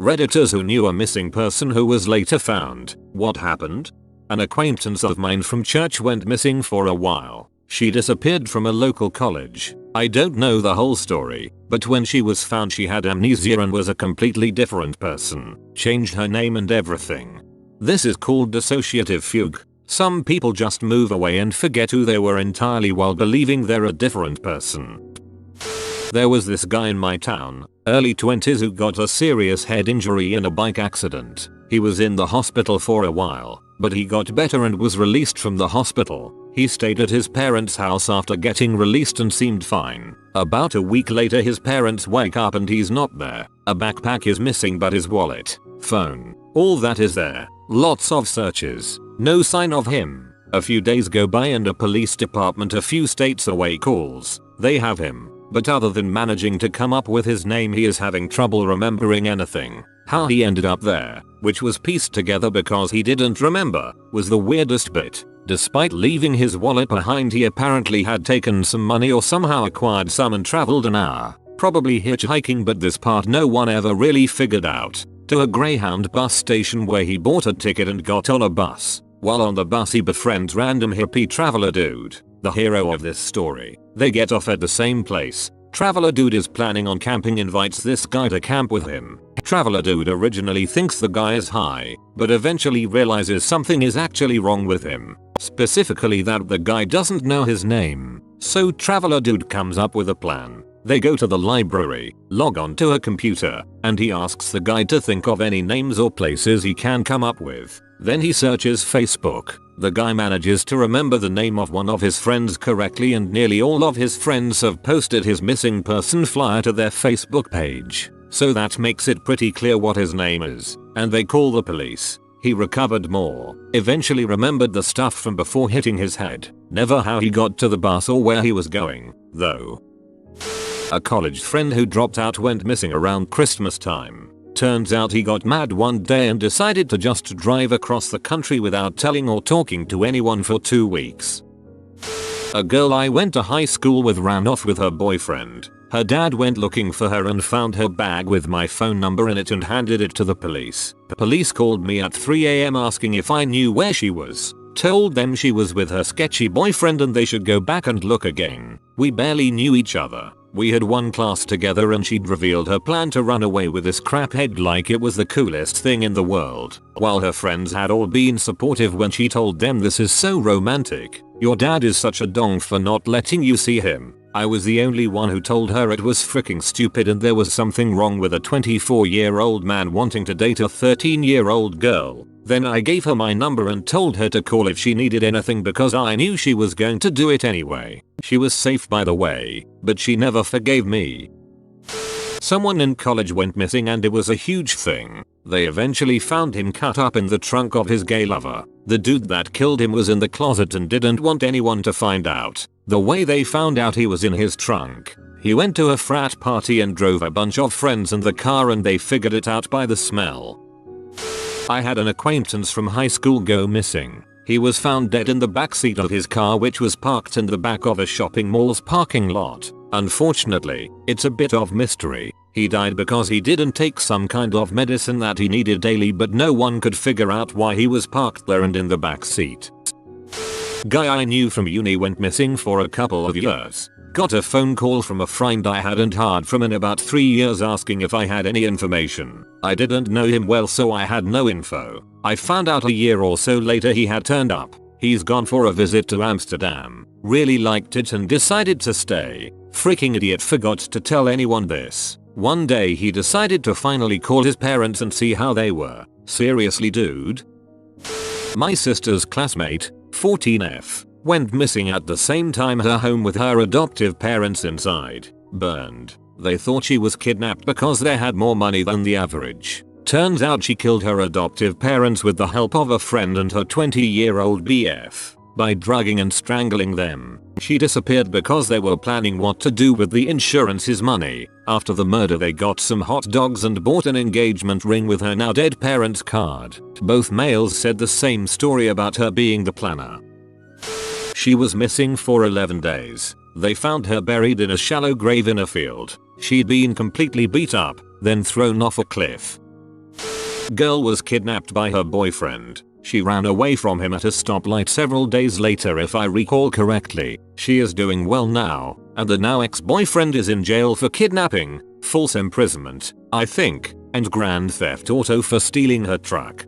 Redditors who knew a missing person who was later found. What happened? An acquaintance of mine from church went missing for a while. She disappeared from a local college. I don't know the whole story, but when she was found she had amnesia and was a completely different person. Changed her name and everything. This is called dissociative fugue. Some people just move away and forget who they were entirely while believing they're a different person. There was this guy in my town, early 20s, who got a serious head injury in a bike accident. He was in the hospital for a while, but he got better and was released from the hospital. He stayed at his parents' house after getting released and seemed fine. About a week later his parents wake up and he's not there. A backpack is missing but his wallet, phone, all that is there. Lots of searches. No sign of him. A few days go by and a police department a few states away calls. They have him, but other than managing to come up with his name, he is having trouble remembering anything. How he ended up there, which was pieced together because he didn't remember, was the weirdest bit. Despite leaving his wallet behind, he apparently had taken some money or somehow acquired some and traveled an hour, probably hitchhiking, but this part no one ever really figured out, to a Greyhound bus station where he bought a ticket and got on a bus. While on the bus he befriends random hippie traveler dude, the hero of this story. They get off at the same place. Traveler dude is planning on camping, invites this guy to camp with him. Traveler dude originally thinks the guy is high, but eventually realizes something is actually wrong with him. Specifically that the guy doesn't know his name. So Traveler dude comes up with a plan. They go to the library, log on to a computer, and he asks the guy to think of any names or places he can come up with. Then he searches Facebook. The guy manages to remember the name of one of his friends correctly, and nearly all of his friends have posted his missing person flyer to their Facebook page. So that makes it pretty clear what his name is, and they call the police. He recovered more, eventually remembered the stuff from before hitting his head. Never how he got to the bus or where he was going, though. A college friend who dropped out went missing around Christmas time. Turns out he got mad one day and decided to just drive across the country without telling or talking to anyone for 2 weeks. A girl I went to high school with ran off with her boyfriend. Her dad went looking for her and found her bag with my phone number in it and handed it to the police. The police called me at 3 AM asking if I knew where she was. Told them she was with her sketchy boyfriend and they should go back and look again. We barely knew each other. We had one class together and she'd revealed her plan to run away with this craphead like it was the coolest thing in the world. While her friends had all been supportive when she told them this is so romantic. Your dad is such a dong for not letting you see him. I was the only one who told her it was freaking stupid and there was something wrong with a 24-year-old man wanting to date a 13-year-old girl. Then I gave her my number and told her to call if she needed anything because I knew she was going to do it anyway. She was safe by the way, but she never forgave me. Someone in college went missing and it was a huge thing. They eventually found him cut up in the trunk of his gay lover. The dude that killed him was in the closet and didn't want anyone to find out. The way they found out he was in his trunk. He went to a frat party and drove a bunch of friends in the car and they figured it out by the smell. I had an acquaintance from high school go missing. He was found dead in the backseat of his car, which was parked in the back of a shopping mall's parking lot. Unfortunately, it's a bit of mystery. He died because he didn't take some kind of medicine that he needed daily, but no one could figure out why he was parked there and in the backseat. Guy I knew from uni went missing for a couple of years. Got a phone call from a friend I hadn't heard from in about 3 years asking if I had any information. I didn't know him well so I had no info. I found out a year or so later he had turned up. He's gone for a visit to Amsterdam. Really liked it and decided to stay. Freaking idiot, forgot to tell anyone this. One day he decided to finally call his parents and see how they were. Seriously dude? My sister's classmate, 14F, went missing at the same time, her home with her adoptive parents inside. Burned. They thought she was kidnapped because they had more money than the average. Turns out she killed her adoptive parents with the help of a friend and her 20-year-old BF. By drugging and strangling them. She disappeared because they were planning what to do with the insurance's money. After the murder they got some hot dogs and bought an engagement ring with her now dead parents' card. Both males said the same story about her being the planner. She was missing for 11 days. They found her buried in a shallow grave in a field. She'd been completely beat up, then thrown off a cliff. Girl was kidnapped by her boyfriend. She ran away from him at a stoplight several days later if I recall correctly. She is doing well now, and the now ex-boyfriend is in jail for kidnapping, false imprisonment, I think, and grand theft auto for stealing her truck.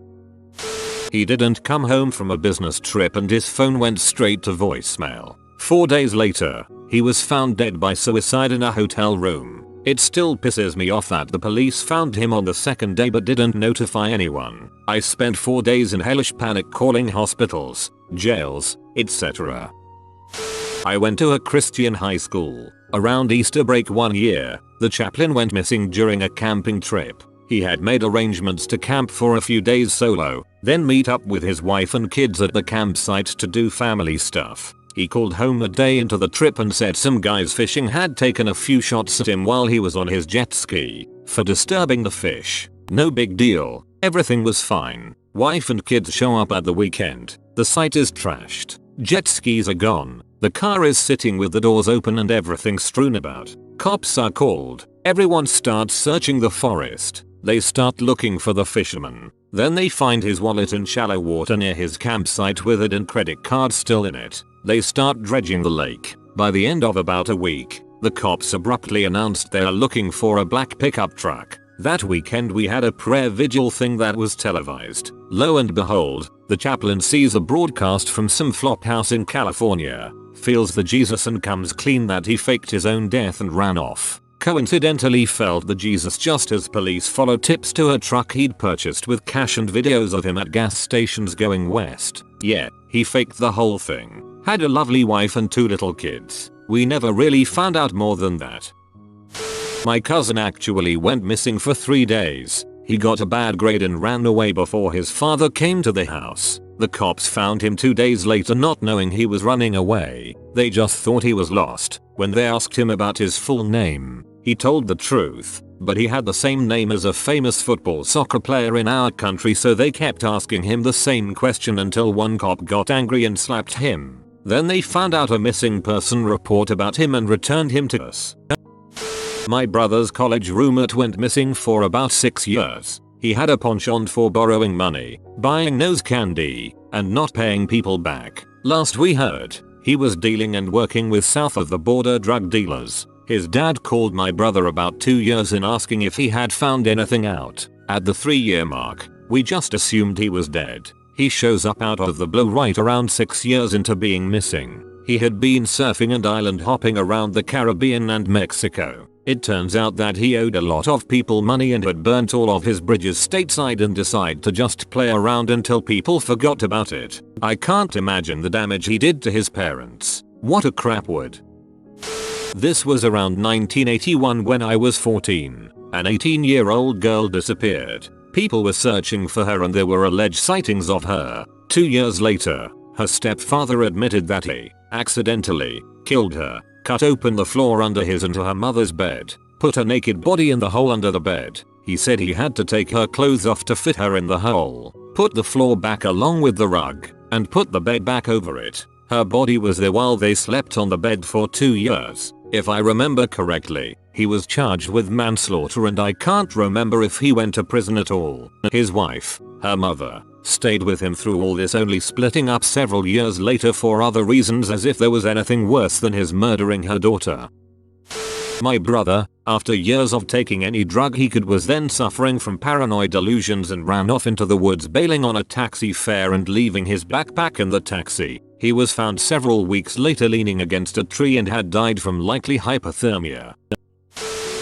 He didn't come home from a business trip and his phone went straight to voicemail. 4 days later, he was found dead by suicide in a hotel room. It still pisses me off that the police found him on the second day but didn't notify anyone. I spent 4 days in hellish panic calling hospitals, jails, etc. I went to a Christian high school. Around Easter break one year, the chaplain went missing during a camping trip. He had made arrangements to camp for a few days solo, then meet up with his wife and kids at the campsite to do family stuff. He called home a day into the trip and said some guys fishing had taken a few shots at him while he was on his jet ski for disturbing the fish. No big deal, everything was fine. Wife and kids show up at the weekend. The site is trashed. Jet skis are gone. The car is sitting with the doors open and everything strewn about. Cops are called. Everyone starts searching the forest. They start looking for the fisherman. Then they find his wallet in shallow water near his campsite with it and credit card still in it. They start dredging the lake. By the end of about a week, the cops abruptly announced they are looking for a black pickup truck. That weekend we had a prayer vigil thing that was televised. Lo and behold, the chaplain sees a broadcast from some flop house in California, feels the Jesus and comes clean that he faked his own death and ran off. Coincidentally felt the Jesus just as police followed tips to a truck he'd purchased with cash and videos of him at gas stations going west. Yeah, he faked the whole thing. Had a lovely wife and 2 little kids. We never really found out more than that. My cousin actually went missing for 3 days. He got a bad grade and ran away before his father came to the house. The cops found him 2 days later not knowing he was running away. They just thought he was lost. When they asked him about his full name, he told the truth, but he had the same name as a famous football soccer player in our country, so they kept asking him the same question until one cop got angry and slapped him. Then they found out a missing person report about him and returned him to us. My brother's college roommate went missing for about 6 years. He had a penchant for borrowing money, buying nose candy, and not paying people back. Last we heard, he was dealing and working with south of the border drug dealers. His dad called my brother about 2 years in asking if he had found anything out. At the 3-year mark, we just assumed he was dead. He shows up out of the blue right around 6 years into being missing. He had been surfing and island hopping around the Caribbean and Mexico. It turns out that he owed a lot of people money and had burnt all of his bridges stateside and decided to just play around until people forgot about it. I can't imagine the damage he did to his parents. What a crapwood. This was around 1981 when I was 14. An 18-year-old girl disappeared. People were searching for her and there were alleged sightings of her. 2 years later, her stepfather admitted that he accidentally killed her, cut open the floor under his and her mother's bed, put her naked body in the hole under the bed. He said he had to take her clothes off to fit her in the hole, put the floor back along with the rug, and put the bed back over it. Her body was there while they slept on the bed for 2 years. If I remember correctly, he was charged with manslaughter and I can't remember if he went to prison at all. His wife, her mother, stayed with him through all this, only splitting up several years later for other reasons, as if there was anything worse than his murdering her daughter. My brother, after years of taking any drug he could, was then suffering from paranoid delusions and ran off into the woods bailing on a taxi fare and leaving his backpack in the taxi. He was found several weeks later leaning against a tree and had died from likely hypothermia.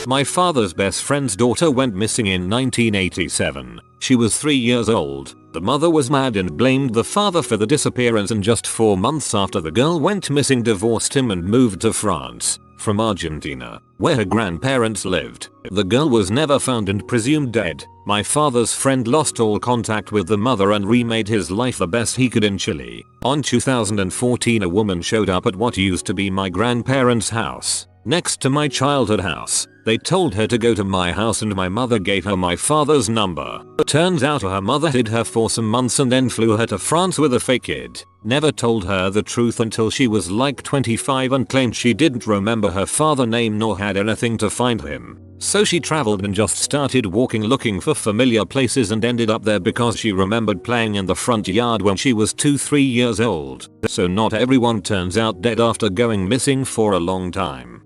My father's best friend's daughter went missing in 1987. She was 3 years old. The mother was mad and blamed the father for the disappearance, and just 4 months after the girl went missing divorced him and moved to France from Argentina, where her grandparents lived. The girl was never found and presumed dead. My father's friend lost all contact with the mother and remade his life the best he could in Chile. On 2014, a woman showed up at what used to be my grandparents' house, next to my childhood house. They told her to go to my house and my mother gave her my father's number. Turns out her mother hid her for some months and then flew her to France with a fake kid. never told her the truth until she was like 25 and claimed she didn't remember her father's name nor had anything to find him. So she traveled and just started walking looking for familiar places and ended up there because she remembered playing in the front yard when she was 2-3 years old. So not everyone turns out dead after going missing for a long time.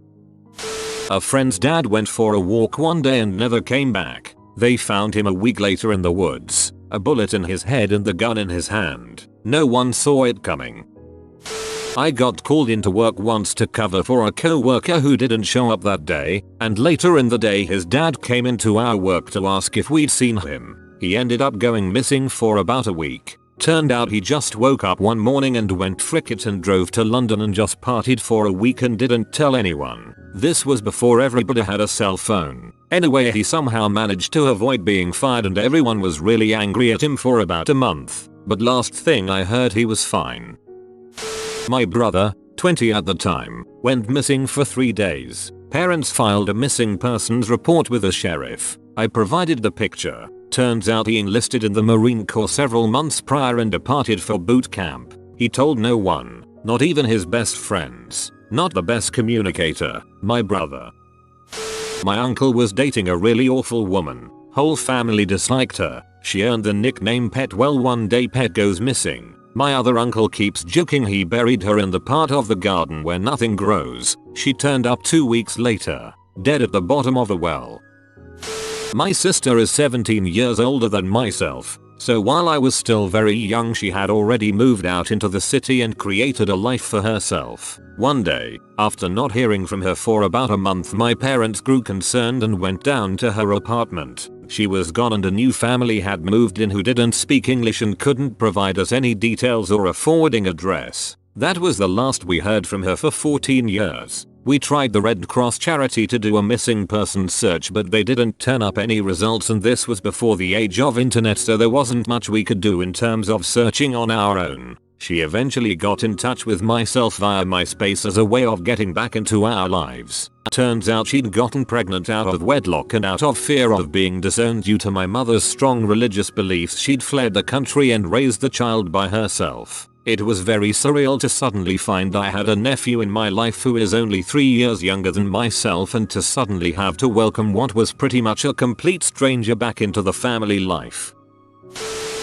A friend's dad went for a walk one day and never came back. They found him a week later in the woods, a bullet in his head and the gun in his hand. No one saw it coming. I got called into work once to cover for a co-worker who didn't show up that day, and later in the day his dad came into our work to ask if we'd seen him. He ended up going missing for about a week. Turned out he just woke up one morning and went frick it and drove to London and just partied for a week and didn't tell anyone. This was before everybody had a cell phone. Anyway, he somehow managed to avoid being fired and everyone was really angry at him for about a month. But last thing I heard, he was fine. My brother, 20 at the time, went missing for 3 days. Parents filed a missing persons report with the sheriff. I provided the picture. Turns out he enlisted in the Marine Corps several months prior and departed for boot camp. He told no one, not even his best friends. Not the best communicator, my brother. My uncle was dating a really awful woman. Whole family disliked her. She earned the nickname Pet. Well, one day Pet goes missing. My other uncle keeps joking he buried her in the part of the garden where nothing grows. She turned up 2 weeks later, dead at the bottom of a well. My sister is 17 years older than myself, so while I was still very young she had already moved out into the city and created a life for herself. One day, after not hearing from her for about a month, my parents grew concerned and went down to her apartment. She was gone and a new family had moved in who didn't speak English and couldn't provide us any details or a forwarding address. That was the last we heard from her for 14 years. We tried the Red Cross charity to do a missing persons search but they didn't turn up any results, and this was before the age of internet, so there wasn't much we could do in terms of searching on our own. She eventually got in touch with myself via MySpace as a way of getting back into our lives. Turns out she'd gotten pregnant out of wedlock, and out of fear of being disowned due to my mother's strong religious beliefs she'd fled the country and raised the child by herself. It was very surreal to suddenly find I had a nephew in my life who is only 3 years younger than myself, and to suddenly have to welcome what was pretty much a complete stranger back into the family life.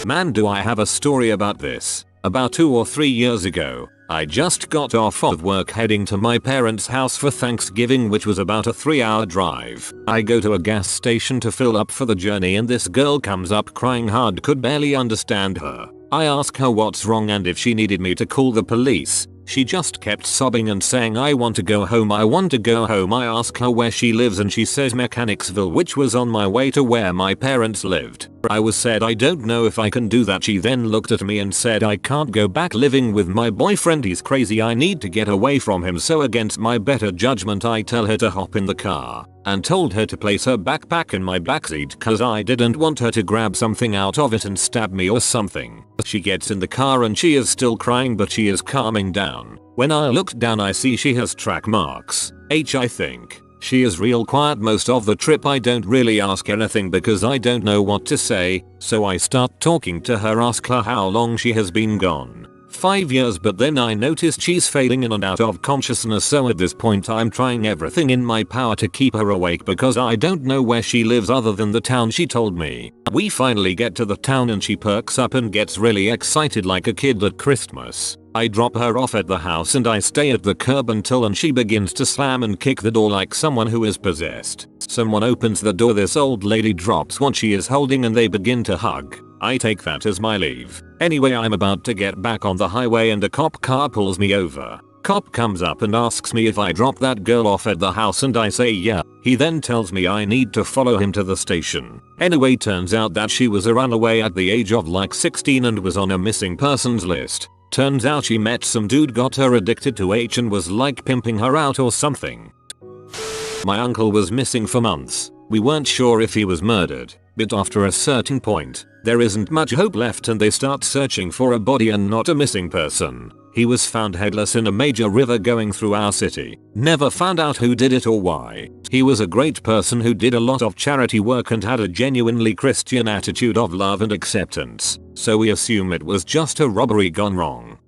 Man, do I have a story about this. About 2 or 3 years ago, I just got off of work heading to my parents' house for Thanksgiving, which was about a 3-hour drive. I go to a gas station to fill up for the journey and this girl comes up crying hard, could barely understand her. I ask her what's wrong and if she needed me to call the police. She just kept sobbing and saying, I want to go home, I want to go home. I ask her where she lives and she says Mechanicsville, which was on my way to where my parents lived. I was said I don't know if I can do that. She then looked at me and said, I can't go back living with my boyfriend, he's crazy, I need to get away from him. So against my better judgment I tell her to hop in the car and told her to place her backpack in my backseat cause I didn't want her to grab something out of it and stab me or something. She gets in the car and she is still crying but she is calming down. When I looked down I see she has track marks. I think. She is real quiet most of the trip. I don't really ask anything because I don't know what to say, so I start talking to her, ask her how long she has been gone. 5 years, but then I noticed she's fading in and out of consciousness, so at this point I'm trying everything in my power to keep her awake because I don't know where she lives other than the town she told me. We finally get to the town and she perks up and gets really excited like a kid at Christmas. I drop her off at the house and I stay at the curb until she begins to slam and kick the door like someone who is possessed. Someone opens the door, this old lady drops what she is holding and they begin to hug. I take that as my leave. Anyway, I'm about to get back on the highway and a cop car pulls me over. Cop comes up and asks me if I dropped that girl off at the house and I say yeah. He then tells me I need to follow him to the station. Anyway, turns out that she was a runaway at the age of like 16 and was on a missing persons list. Turns out she met some dude, got her addicted to H and was like pimping her out or something. My uncle was missing for months. We weren't sure if he was murdered, but after a certain point, there isn't much hope left and they start searching for a body and not a missing person. He was found headless in a major river going through our city. Never found out who did it or why. He was a great person who did a lot of charity work and had a genuinely Christian attitude of love and acceptance, so we assume it was just a robbery gone wrong.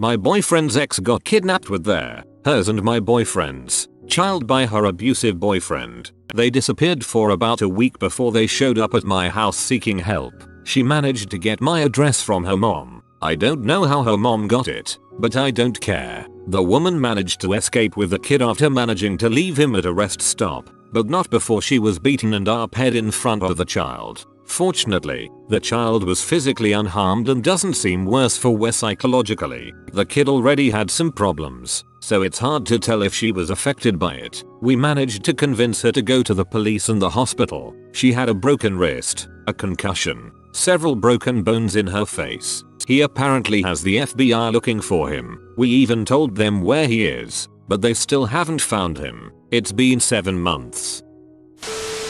My boyfriend's ex got kidnapped with hers and my boyfriend's child by her abusive boyfriend. They disappeared for about a week before they showed up at my house seeking help. She managed to get my address from her mom. I don't know how her mom got it, but I don't care. The woman managed to escape with the kid after managing to leave him at a rest stop, but not before she was beaten and arped in front of the child. Fortunately, the child was physically unharmed and doesn't seem worse for wear psychologically. The kid already had some problems, so it's hard to tell if she was affected by it. We managed to convince her to go to the police and the hospital. She had a broken wrist, a concussion, several broken bones in her face. He apparently has the FBI looking for him. We even told them where he is, but they still haven't found him. It's been 7 months.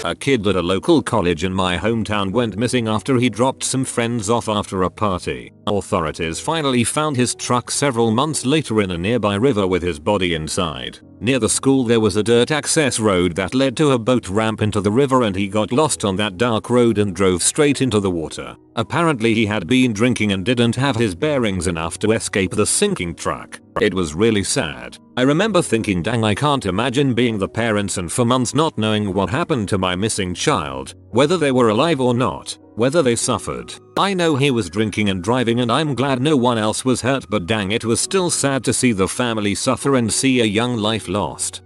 A kid at a local college in my hometown went missing after he dropped some friends off after a party. Authorities finally found his truck several months later in a nearby river with his body inside. Near the school there was a dirt access road that led to a boat ramp into the river, and he got lost on that dark road and drove straight into the water. Apparently he had been drinking and didn't have his bearings enough to escape the sinking truck. It was really sad. I remember thinking, dang, I can't imagine being the parents and for months not knowing what happened to my missing child, whether they were alive or not, whether they suffered. I know he was drinking and driving and I'm glad no one else was hurt, but dang, it was still sad to see the family suffer and see a young life lost.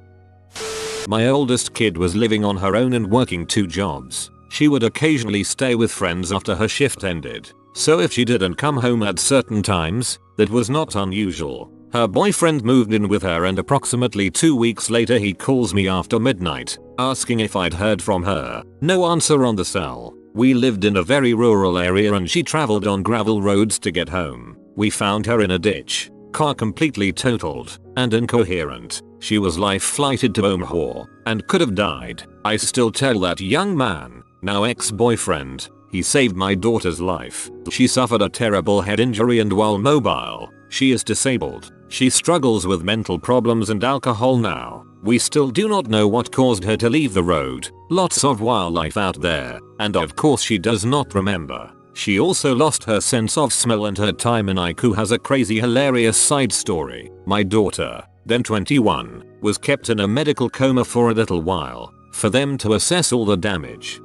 My oldest kid was living on her own and working 2 jobs. She would occasionally stay with friends after her shift ended, so if she didn't come home at certain times, that was not unusual. Her boyfriend moved in with her and approximately 2 weeks later he calls me after midnight, asking if I'd heard from her. No answer on the cell. We lived in a very rural area and she traveled on gravel roads to get home. We found her in a ditch, car completely totaled, and incoherent. She was life-flighted to Omaha, and could have died. I still tell that young man, now ex-boyfriend, he saved my daughter's life. She suffered a terrible head injury and while mobile, she is disabled. She struggles with mental problems and alcohol now. We still do not know what caused her to leave the road. Lots of wildlife out there, and of course she does not remember. She also lost her sense of smell and her time in IQ has a crazy hilarious side story. My daughter, then 21, was kept in a medical coma for a little while, for them to assess all the damage.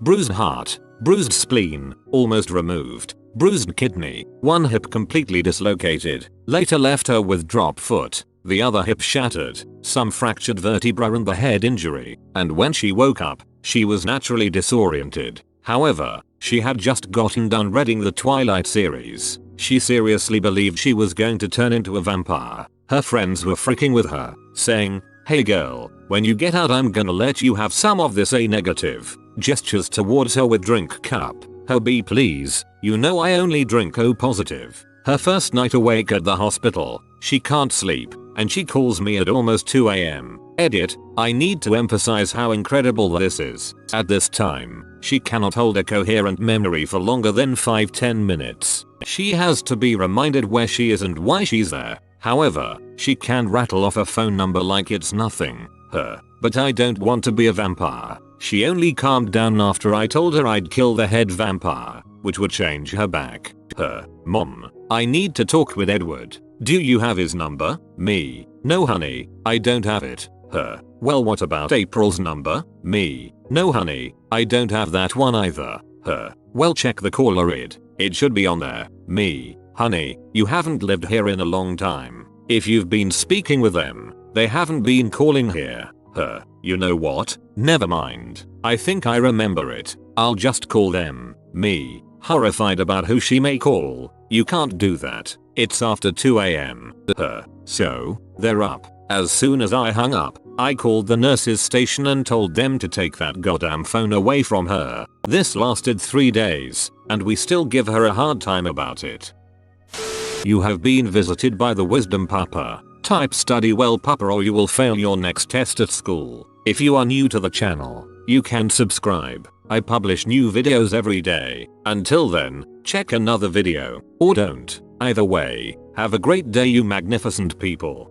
Bruised heart, bruised spleen, almost removed, bruised kidney, one hip completely dislocated, later left her with drop foot, the other hip shattered, some fractured vertebra and the head injury, and when she woke up, she was naturally disoriented. However, she had just gotten done reading the Twilight series. She seriously believed she was going to turn into a vampire. Her friends were freaking with her, saying, "Hey girl, when you get out I'm gonna let you have some of this A negative." Gestures towards her with drink cup. "Her B please, you know I only drink O positive." Her first night awake at the hospital, she can't sleep, and she calls me at almost 2 AM. Edit, I need to emphasize how incredible this is. At this time, she cannot hold a coherent memory for longer than 5-10 minutes. She has to be reminded where she is and why she's there. However, she can rattle off a phone number like it's nothing. But I don't want to be a vampire. She only calmed down after I told her I'd kill the head vampire, which would change her back. Mom, I need to talk with Edward. Do you have his number? Me, no honey, I don't have it. Well, what about April's number? Me, no honey, I don't have that one either. Well, check the caller ID. It should be on there. Me, honey, you haven't lived here in a long time. If you've been speaking with them, they haven't been calling here. You know what? Never mind. I think I remember it. I'll just call them. Me, horrified about who she may call. You can't do that. It's after 2 AM. So, they're up. As soon as I hung up, I called the nurse's station and told them to take that goddamn phone away from her. This lasted 3 days, and we still give her a hard time about it. You have been visited by the Wisdom Papa. Type study well Papa or you will fail your next test at school. If you are new to the channel, you can subscribe. I publish new videos every day. Until then, check another video, or don't. Either way, have a great day you magnificent people.